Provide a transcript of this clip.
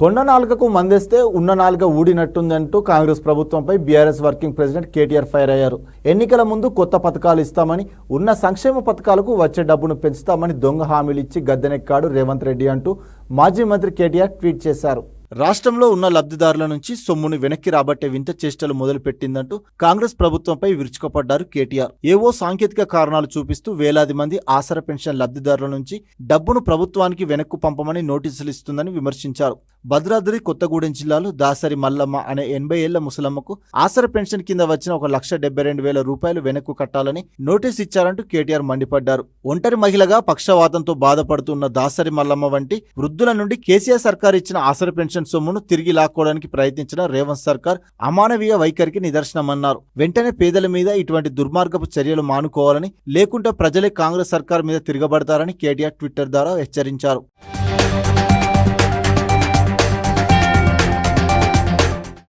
కొండ నాలుకకు మందేస్తే ఉన్న నాలుక ఊడినట్టుందంటూ కాంగ్రెస్ ప్రభుత్వంపై BRS working president KTR fire అయ్యారు. ఎన్నికల ముందు కొత్త పథకాలు ఇస్తామని, ఉన్న సంక్షేమ పథకాలకు వచ్చే డబ్బును పెంచుతామని దొంగ హామీలు ఇచ్చి గద్దెనెక్కాడు రేవంత్ రెడ్డి అంటూ మాజీ మంత్రి కేటీఆర్ ట్వీట్ చేశారు. రాష్ట్రంలో ఉన్న లబ్ధిదారుల నుంచి సొమ్మును వెనక్కి రాబట్టే వింత చేష్టలు మొదలుపెట్టిందంటూ కాంగ్రెస్ ప్రభుత్వంపై విరుచుకుపడ్డారు కేటీఆర్. ఏవో సాంకేతిక కారణాలు చూపిస్తూ వేలాది మంది ఆసరా పెన్షన్ లబ్ధిదారుల నుంచి డబ్బును ప్రభుత్వానికి వెనక్కు పంపమని నోటీసులు ఇస్తుందని విమర్శించారు. భద్రాద్రి కొత్తగూడెం జిల్లాలో దాసరి మల్లమ్మ అనే 80 ఏళ్ల ముసలమ్మకు ఆసరా పెన్షన్ కింద వచ్చిన 1,72,000 రూపాయలు వెనక్కు కట్టాలని నోటీసు ఇచ్చారంటూ కేటీఆర్ మండిపడ్డారు. ఒంటరి మహిళగా పక్షవాతంతో బాధపడుతున్న దాసరి మల్లమ్మ వంటి వృద్ధుల నుండి కేసీఆర్ సర్కార్ ఇచ్చిన ఆసరా పెన్షన్ సొమ్మును తిరిగి లాక్కోవడానికి ప్రయత్నించిన రేవంత్ సర్కార్ అమానవీయ వైఖరికి నిదర్శనమన్నారు. వెంటనే పేదల మీద ఇటువంటి దుర్మార్గపు చర్యలు మానుకోవాలని, లేకుంటే ప్రజలే కాంగ్రెస్ సర్కార్ మీద తిరగబడతారని కేటీఆర్ ట్విట్టర్ ద్వారా హెచ్చరించారు.